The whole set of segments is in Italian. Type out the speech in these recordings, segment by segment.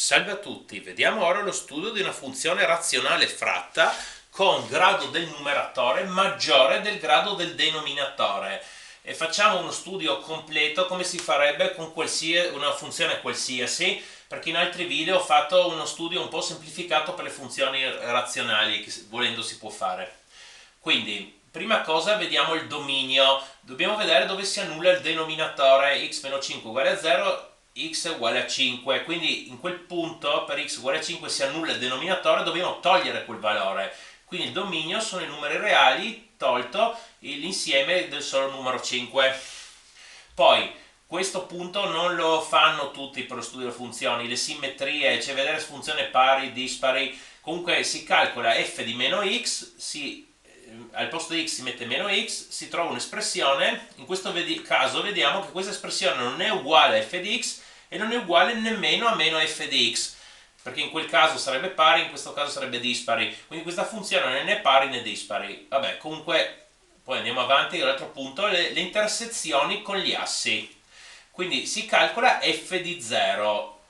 Salve a tutti, vediamo ora lo studio di una funzione razionale fratta con grado del numeratore maggiore del grado del denominatore e facciamo uno studio completo come si farebbe con una funzione qualsiasi, perché in altri video ho fatto uno studio un po' semplificato per le funzioni razionali che volendo si può fare. Quindi, prima cosa vediamo il dominio, dobbiamo vedere dove si annulla il denominatore x-5 uguale a 0, x uguale a 5, quindi in quel punto per x uguale a 5 si annulla il denominatore, dobbiamo togliere quel valore, quindi il dominio sono i numeri reali tolto l'insieme del solo numero 5. Poi questo punto non lo fanno tutti per lo studio delle funzioni, le simmetrie, cioè vedere se funzione pari, dispari, comunque si calcola f di meno x, al posto di x si mette meno x, si trova un'espressione, in questo caso vediamo che questa espressione non è uguale a f di x e non è uguale nemmeno a meno f di x, perché in quel caso sarebbe pari, in questo caso sarebbe dispari, quindi questa funzione non è né pari né dispari. Vabbè, comunque poi andiamo avanti all'altro punto, le intersezioni con gli assi. Quindi si calcola f di 0,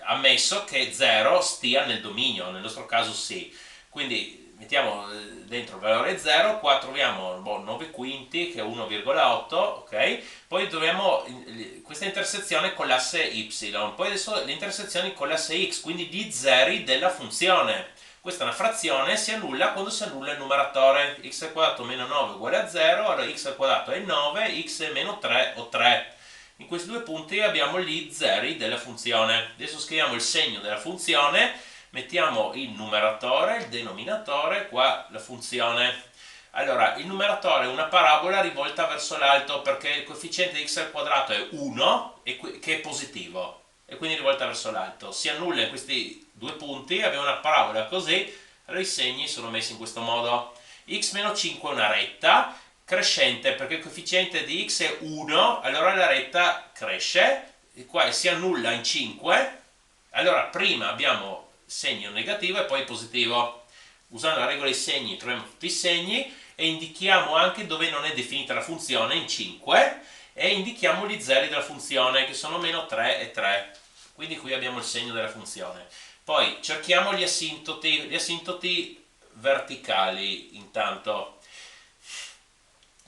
ammesso che 0 stia nel dominio, nel nostro caso sì. Quindi mettiamo dentro il valore 0, qua troviamo 9 quinti che è 1,8, ok? Poi troviamo questa intersezione con l'asse y, poi adesso le intersezioni con l'asse x, quindi gli zeri della funzione. Questa è una frazione, si annulla quando si annulla il numeratore. X al quadrato meno 9 uguale a 0, allora x al quadrato è 9, x è meno 3 o 3. In questi due punti abbiamo gli zeri della funzione. Adesso scriviamo il segno della funzione, mettiamo il numeratore, il denominatore, qua la funzione. Allora, il numeratore è una parabola rivolta verso l'alto perché il coefficiente di x al quadrato è 1, che è positivo, e quindi rivolta verso l'alto. Si annulla in questi due punti, abbiamo una parabola così, allora i segni sono messi in questo modo. x-5 è una retta crescente perché il coefficiente di x è 1, allora la retta cresce, e qua si annulla in 5, allora prima abbiamo segno negativo e poi positivo. Usando la regola dei segni troviamo tutti i segni e indichiamo anche dove non è definita la funzione in 5 e indichiamo gli zeri della funzione che sono meno 3 e 3, quindi qui abbiamo il segno della funzione. Poi cerchiamo gli asintoti verticali intanto.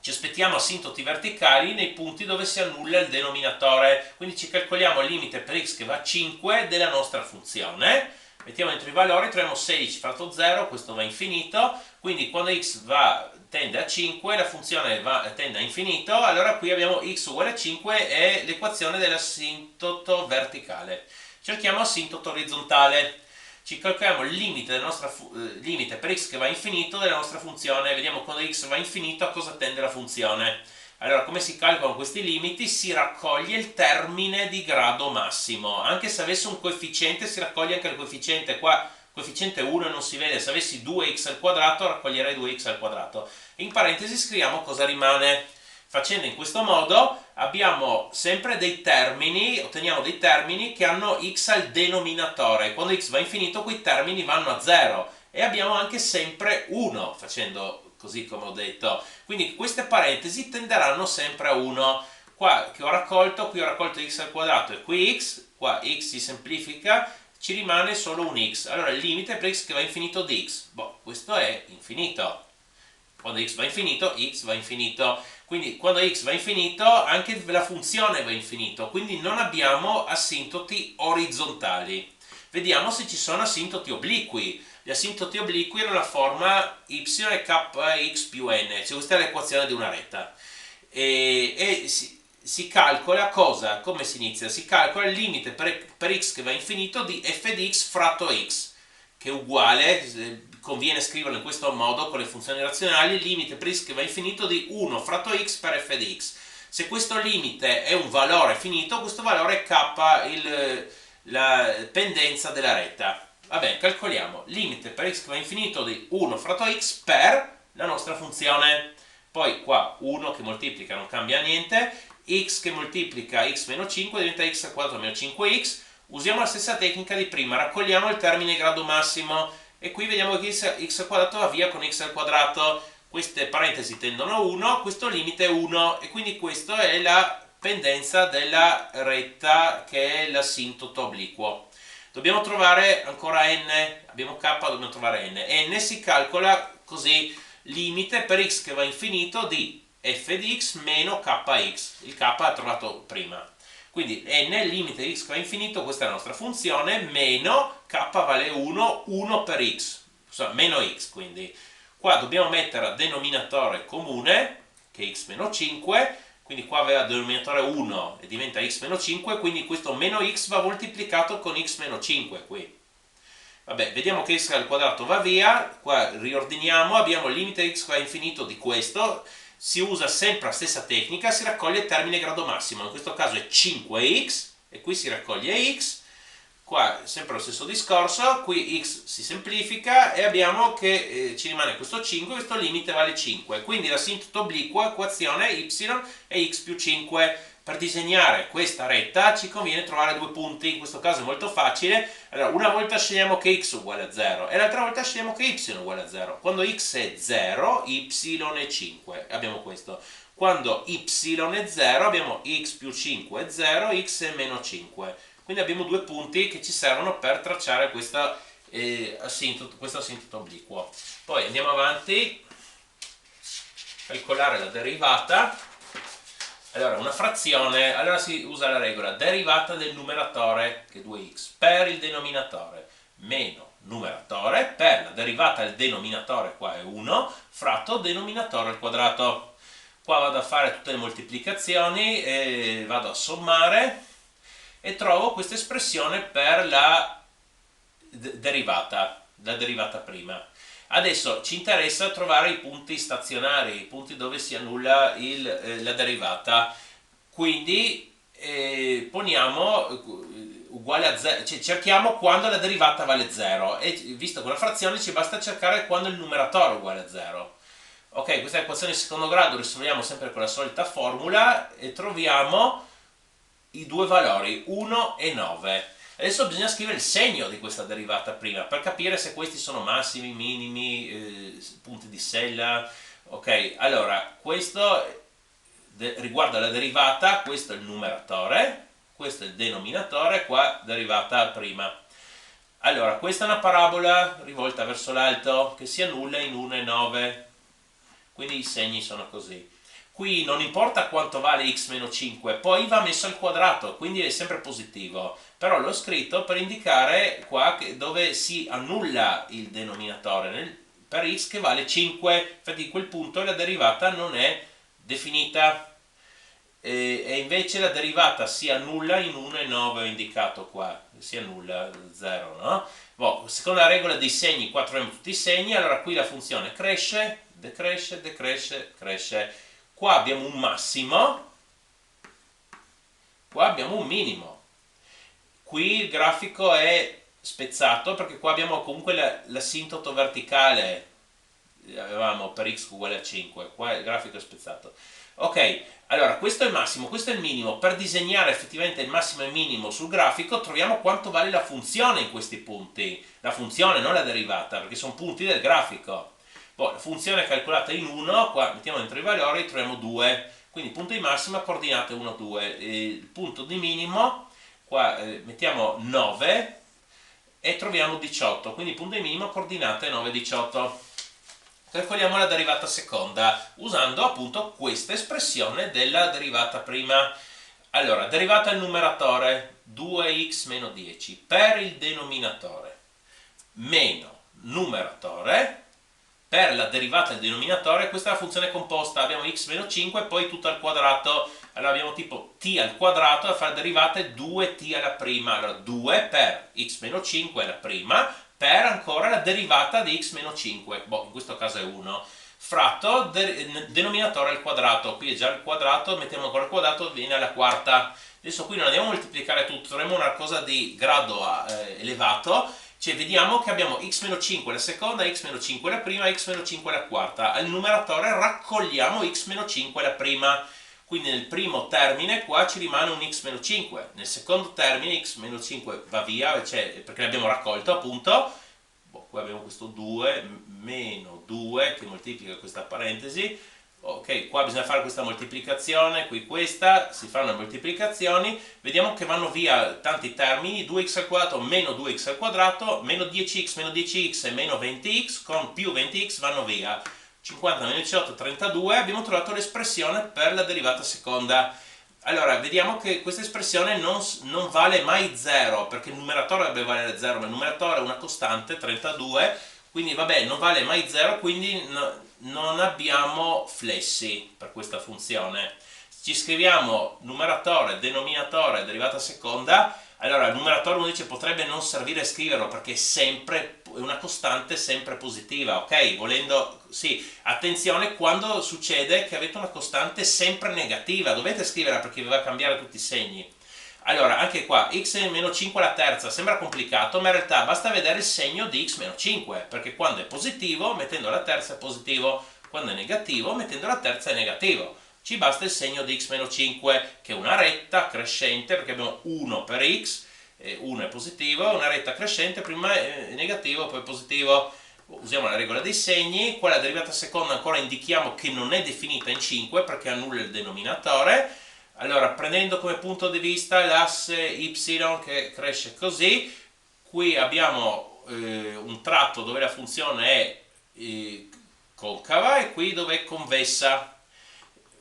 Ci aspettiamo asintoti verticali nei punti dove si annulla il denominatore, quindi ci calcoliamo il limite per x che va a 5 della nostra funzione, mettiamo dentro i valori, troviamo 16 fratto 0, questo va a infinito, quindi quando x tende a 5 la funzione tende a infinito, allora qui abbiamo x uguale a 5 e l'equazione dell'asintoto verticale. Cerchiamo asintoto orizzontale. Ci calcoliamo il limite per x che va a infinito della nostra funzione, vediamo quando x va a infinito a cosa tende la funzione. Allora, come si calcolano questi limiti? Si raccoglie il termine di grado massimo, anche se avesse un coefficiente si raccoglie anche il coefficiente, qua coefficiente 1 non si vede, se avessi 2x al quadrato raccoglierei 2x al quadrato. In parentesi scriviamo cosa rimane. Facendo in questo modo abbiamo sempre dei termini, otteniamo dei termini che hanno x al denominatore. Quando x va a infinito quei termini vanno a 0 e abbiamo anche sempre 1 facendo così come ho detto. Quindi queste parentesi tenderanno sempre a 1. Qua che ho raccolto, qui ho raccolto x al quadrato e qui x, qua x si semplifica, ci rimane solo un x. Allora il limite per x che va a infinito di x, questo è infinito. Quando x va a infinito, x va a infinito. Quindi quando x va a infinito anche la funzione va a infinito, quindi non abbiamo asintoti orizzontali. Vediamo se ci sono asintoti obliqui. Gli asintoti obliqui hanno la forma y è kx più n, cioè questa è l'equazione di una retta. Si calcola cosa? Come si inizia? Si calcola il limite per x che va a infinito di f di x fratto x, che è uguale, conviene scriverlo in questo modo con le funzioni razionali, il limite per x che va a infinito di 1 fratto x per f di x. Se questo limite è un valore finito, questo valore è k, la pendenza della retta. Vabbè, calcoliamo limite per x che va a infinito di 1 fratto x per la nostra funzione. Poi qua 1 che moltiplica non cambia niente, x che moltiplica x meno 5 diventa x al quadrato meno 5x. Usiamo la stessa tecnica di prima, raccogliamo il termine grado massimo e qui vediamo che x al quadrato va via con x al quadrato, queste parentesi tendono a 1, questo limite è 1 e quindi questa è la pendenza della retta che è l'asintoto obliquo. Dobbiamo trovare ancora n, abbiamo k, dobbiamo trovare n. N si calcola così, limite per x che va a infinito di f di x meno kx. Il k l'ha trovato prima. Quindi n limite di x che va a infinito, questa è la nostra funzione, meno k vale 1, 1 per x, meno x quindi. Qua dobbiamo mettere a denominatore comune, che è x meno 5, quindi qua aveva denominatore 1 e diventa x meno 5, quindi questo meno x va moltiplicato con x meno 5 qui. Vabbè, vediamo che x al quadrato va via, qua riordiniamo, abbiamo il limite x va a infinito di questo, si usa sempre la stessa tecnica, si raccoglie il termine grado massimo, in questo caso è 5x, e qui si raccoglie x, qua sempre lo stesso discorso, qui x si semplifica e abbiamo che ci rimane questo 5, questo limite vale 5, quindi l'assintoto obliquo, equazione y è x più 5. Per disegnare questa retta ci conviene trovare due punti, in questo caso è molto facile. Allora, una volta scegliamo che x è uguale a 0 e l'altra volta scegliamo che y è uguale a 0. Quando x è 0, y è 5, abbiamo questo. Quando y è 0, abbiamo x più 5 è 0, x è meno 5. Quindi abbiamo due punti che ci servono per tracciare questo asintoto obliquo. Poi andiamo avanti, calcolare la derivata. Allora, una frazione, allora si usa la regola derivata del numeratore, che è 2x, per il denominatore, meno numeratore, per la derivata del denominatore, qua è 1, fratto denominatore al quadrato. Qua vado a fare tutte le moltiplicazioni, e vado a sommare, e trovo questa espressione per la derivata prima. Adesso ci interessa trovare i punti stazionari, i punti dove si annulla la derivata, quindi poniamo uguale a 0, cioè cerchiamo quando la derivata vale 0 e visto che è una frazione ci basta cercare quando il numeratore è uguale a 0. Ok, questa è l'equazione di secondo grado, risolviamo sempre con la solita formula e troviamo i due valori 1 e 9. Adesso bisogna scrivere il segno di questa derivata prima per capire se questi sono massimi, minimi, punti di sella. Ok, allora questo riguarda la derivata, questo è il numeratore, questo è il denominatore, qua derivata prima. Allora, questa è una parabola rivolta verso l'alto che si annulla in 1 e 9, quindi i segni sono così. Qui non importa quanto vale x meno 5, poi va messo al quadrato, quindi è sempre positivo. Però l'ho scritto per indicare qua dove si annulla il denominatore, per x che vale 5, infatti a quel punto la derivata non è definita. E invece la derivata si annulla in 1 e 9, ho indicato qua, si annulla 0, no? Boh, secondo la regola dei segni, qua troviamo tutti i segni, allora qui la funzione cresce, decresce, decresce, cresce. Qua abbiamo un massimo, qua abbiamo un minimo. Qui il grafico è spezzato perché qua abbiamo comunque l'asintoto verticale, avevamo per x uguale a 5, qua il grafico è spezzato. Ok, allora questo è il massimo, questo è il minimo. Per disegnare effettivamente il massimo e il minimo sul grafico troviamo quanto vale la funzione in questi punti. La funzione, non la derivata, perché sono punti del grafico. Poi la funzione è calcolata in 1, qua mettiamo dentro i valori, troviamo 2, quindi punto di massima, coordinate 1, 2, il punto di minimo, qua mettiamo 9 e troviamo 18, quindi punto di minimo, coordinate 9, 18. Calcoliamo la derivata seconda, usando appunto questa espressione della derivata prima. Allora, derivata al numeratore, 2x meno 10, per il denominatore, meno numeratore, per la derivata del denominatore, questa è la funzione composta, abbiamo x meno 5 e poi tutto al quadrato, allora abbiamo tipo t al quadrato, da fare derivate 2t alla prima, allora 2 per x meno 5 è la prima, per ancora la derivata di x meno 5, boh, in questo caso è 1, fratto denominatore al quadrato, qui è già il quadrato, mettiamo ancora il quadrato, viene alla quarta. Adesso qui non andiamo a moltiplicare tutto, troviamo una cosa di grado elevato, cioè vediamo che abbiamo x meno 5 la seconda, x meno 5 la prima, x meno 5 la quarta. Al numeratore raccogliamo x meno 5 la prima, quindi nel primo termine qua ci rimane un x meno 5, nel secondo termine x meno 5 va via, cioè, perché l'abbiamo raccolto appunto, boh, qua abbiamo questo 2 meno 2 che moltiplica questa parentesi, Ok, qua bisogna fare questa moltiplicazione, qui questa, si fanno le moltiplicazioni, vediamo che vanno via tanti termini, 2x al quadrato meno 2x al quadrato, meno 10x e meno 20x con più 20x vanno via. 50 meno 18, 32, abbiamo trovato l'espressione per la derivata seconda. Allora, vediamo che questa espressione non vale mai 0, perché il numeratore dovrebbe valere 0, ma il numeratore è una costante, 32, quindi vabbè, non vale mai 0, quindi non abbiamo flessi per questa funzione. Ci scriviamo numeratore, denominatore, derivata seconda. Allora, il numeratore uno dice potrebbe non servire a scriverlo perché è una costante sempre positiva, ok? Volendo, sì, attenzione quando succede che avete una costante sempre negativa, dovete scriverla perché vi va a cambiare tutti i segni. Allora, anche qua, x meno 5 alla terza sembra complicato, ma in realtà basta vedere il segno di x meno 5, perché quando è positivo, mettendo la terza è positivo, quando è negativo, mettendo la terza è negativo. Ci basta il segno di x meno 5, che è una retta crescente, perché abbiamo 1 per x, 1 è positivo, una retta crescente, prima è negativo, poi è positivo. Usiamo la regola dei segni, qua la derivata seconda ancora indichiamo che non è definita in 5 perché annulla il denominatore. Allora, prendendo come punto di vista l'asse y che cresce così, qui abbiamo un tratto dove la funzione è concava e qui dove è convessa.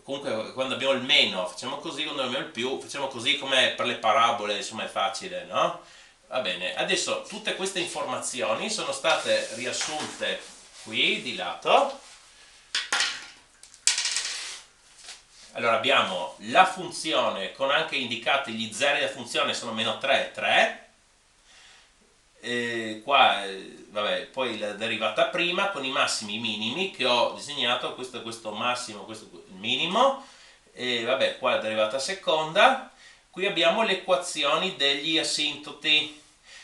Comunque quando abbiamo il meno facciamo così, quando abbiamo il più facciamo così, come per le parabole, insomma è facile, no? Va bene, adesso tutte queste informazioni sono state riassunte qui di lato. Allora abbiamo la funzione con anche indicati gli zeri della funzione, sono meno 3 e 3. Qua vabbè, poi la derivata prima con i massimi e i minimi che ho disegnato, questo è questo massimo, questo è il minimo, e vabbè, qua la derivata seconda. Qui abbiamo le equazioni degli asintoti.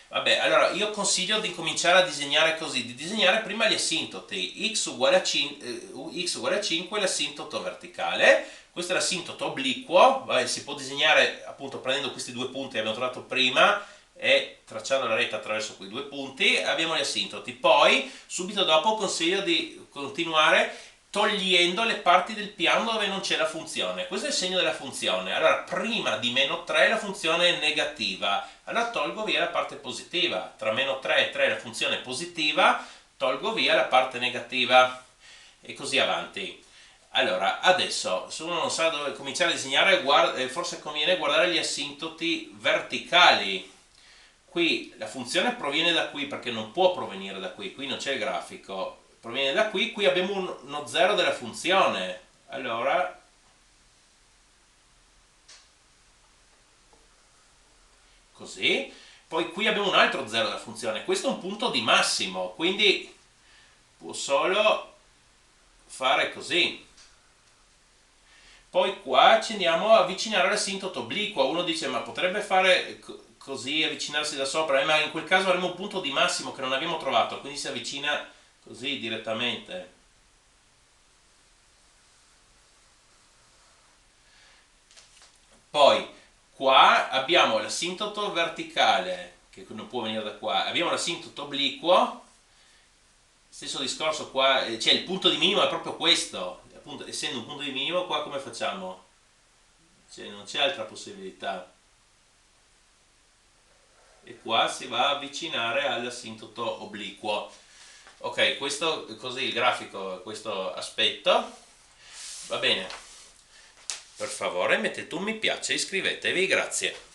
Vabbè, allora io consiglio di cominciare a disegnare così, di disegnare prima gli asintoti, x uguale a 5 è l'asintoto verticale, questo è l'asintoto obliquo, vabbè, si può disegnare appunto prendendo questi due punti che abbiamo trovato prima e tracciando la retta attraverso quei due punti, abbiamo gli asintoti. Poi, subito dopo, consiglio di continuare togliendo le parti del piano dove non c'è la funzione. Questo è il segno della funzione. Allora, prima di meno 3 la funzione è negativa, allora tolgo via la parte positiva. Tra meno 3 e 3 la funzione è positiva, tolgo via la parte negativa e così avanti. Allora, adesso, se uno non sa dove cominciare a disegnare, forse conviene guardare gli asintoti verticali. Qui la funzione proviene da qui perché non può provenire da qui non c'è il grafico, proviene da qui abbiamo uno zero della funzione, allora così, poi qui abbiamo un altro zero della funzione, questo è un punto di massimo, quindi può solo fare così. Poi qua ci andiamo a avvicinare all'asintoto obliquo, uno dice ma potrebbe fare così, avvicinarsi da sopra, ma in quel caso avremo un punto di massimo che non abbiamo trovato, quindi si avvicina così direttamente. Poi qua abbiamo l'asintoto verticale, che non può venire da qua, abbiamo l'asintoto obliquo, stesso discorso qua, cioè il punto di minimo è proprio questo, appunto essendo un punto di minimo qua come facciamo? Cioè non c'è altra possibilità. E qua si va a avvicinare all'asintoto obliquo. Ok, questo è così il grafico, questo aspetto. Va bene. Per favore mettete un mi piace e iscrivetevi, grazie.